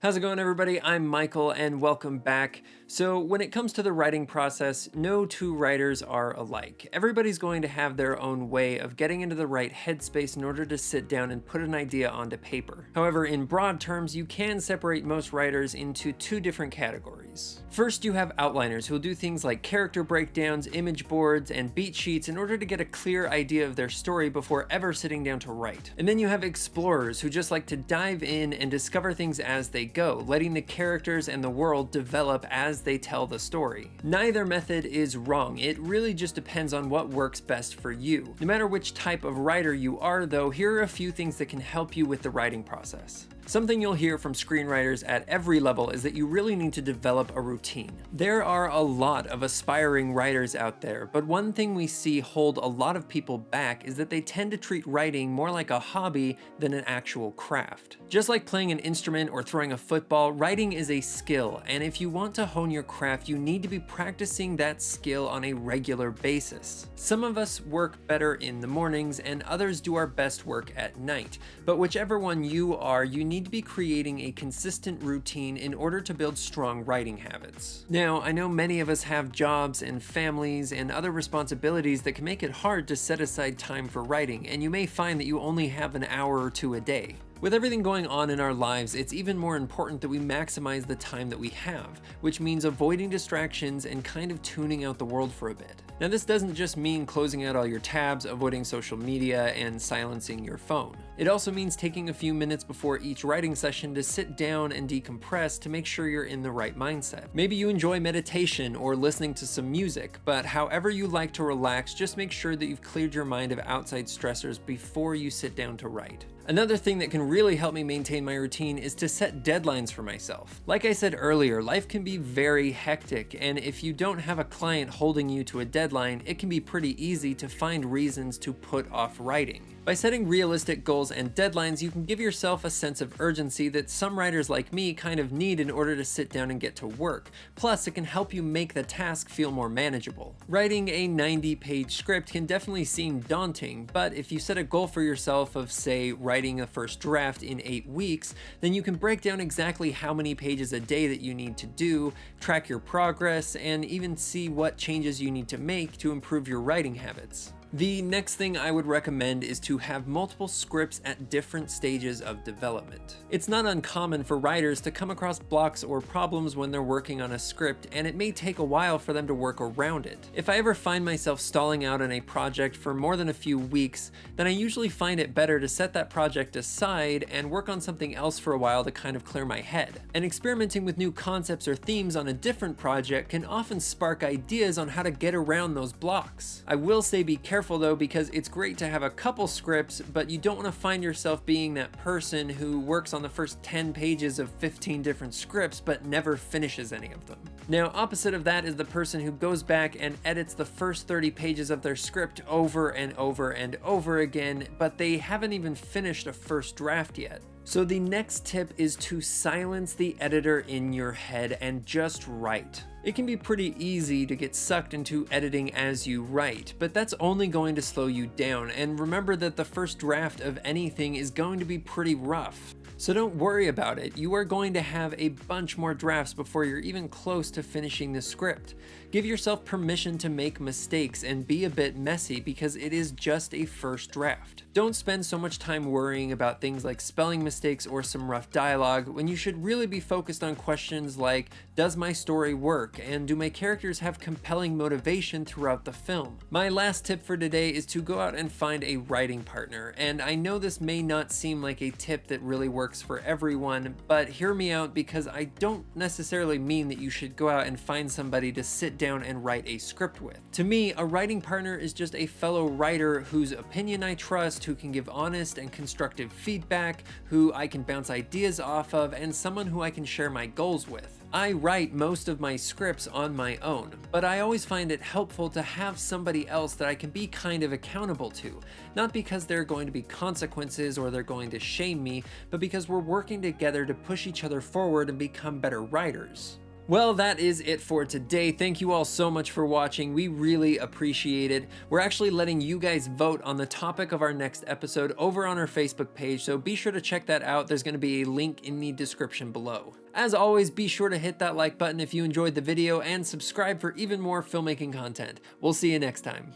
How's it going, everybody? I'm Michael and welcome back. So when it comes to the writing process, no two writers are alike. Everybody's going to have their own way of getting into the right headspace in order to sit down and put an idea onto paper. However, in broad terms, you can separate most writers into two different categories. First, you have outliners who will do things like character breakdowns, image boards, and beat sheets in order to get a clear idea of their story before ever sitting down to write. And then you have explorers who just like to dive in and discover things as they go, letting the characters and the world develop as they tell the story. Neither method is wrong, it really just depends on what works best for you. No matter which type of writer you are though, here are a few things that can help you with the writing process. Something you'll hear from screenwriters at every level is that you really need to develop a routine. There are a lot of aspiring writers out there, but one thing we see hold a lot of people back is that they tend to treat writing more like a hobby than an actual craft. Just like playing an instrument or throwing a football, writing is a skill, and if you want to hone your craft, you need to be practicing that skill on a regular basis. Some of us work better in the mornings, and others do our best work at night, but whichever one you are, you need to be creating a consistent routine in order to build strong writing habits. Now, I know many of us have jobs and families and other responsibilities that can make it hard to set aside time for writing, and you may find that you only have an hour or two a day. With everything going on in our lives, it's even more important that we maximize the time that we have, which means avoiding distractions and kind of tuning out the world for a bit. Now, this doesn't just mean closing out all your tabs, avoiding social media, and silencing your phone. It also means taking a few minutes before each writing session to sit down and decompress to make sure you're in the right mindset. Maybe you enjoy meditation or listening to some music, but however you like to relax, just make sure that you've cleared your mind of outside stressors before you sit down to write. Another thing that can really help me maintain my routine is to set deadlines for myself. Like I said earlier, life can be very hectic, and if you don't have a client holding you to a deadline, it can be pretty easy to find reasons to put off writing. By setting realistic goals and deadlines, you can give yourself a sense of urgency that some writers like me kind of need in order to sit down and get to work. Plus, it can help you make the task feel more manageable. Writing a 90-page script can definitely seem daunting, but if you set a goal for yourself of, say, writing a first draft in 8 weeks, then you can break down exactly how many pages a day that you need to do, track your progress, and even see what changes you need to make to improve your writing habits. The next thing I would recommend is to have multiple scripts at different stages of development. It's not uncommon for writers to come across blocks or problems when they're working on a script, and it may take a while for them to work around it. If I ever find myself stalling out on a project for more than a few weeks, then I usually find it better to set that project aside and work on something else for a while to kind of clear my head. And experimenting with new concepts or themes on a different project can often spark ideas on how to get around those blocks. I will say be careful though, because it's great to have a couple scripts, but you don't want to find yourself being that person who works on the first 10 pages of 15 different scripts but never finishes any of them. Now, opposite of that is the person who goes back and edits the first 30 pages of their script over and over and over again, but they haven't even finished a first draft yet. So the next tip is to silence the editor in your head and just write. It can be pretty easy to get sucked into editing as you write, but that's only going to slow you down, and remember that the first draft of anything is going to be pretty rough. So don't worry about it, you are going to have a bunch more drafts before you're even close to finishing the script. Give yourself permission to make mistakes and be a bit messy because it is just a first draft. Don't spend so much time worrying about things like spelling mistakes or some rough dialogue when you should really be focused on questions like, does my story work, and do my characters have compelling motivation throughout the film? My last tip for today is to go out and find a writing partner, and I know this may not seem like a tip that really works for everyone, but hear me out because I don't necessarily mean that you should go out and find somebody to sit down and write a script with. To me, a writing partner is just a fellow writer whose opinion I trust, who can give honest and constructive feedback, who I can bounce ideas off of, and someone who I can share my goals with. I write most of my scripts on my own, but I always find it helpful to have somebody else that I can be kind of accountable to. Not because there are going to be consequences or they're going to shame me, but because we're working together to push each other forward and become better writers. Well, that is it for today. Thank you all so much for watching. We really appreciate it. We're actually letting you guys vote on the topic of our next episode over on our Facebook page, so be sure to check that out. There's going to be a link in the description below. As always, be sure to hit that like button if you enjoyed the video and subscribe for even more filmmaking content. We'll see you next time.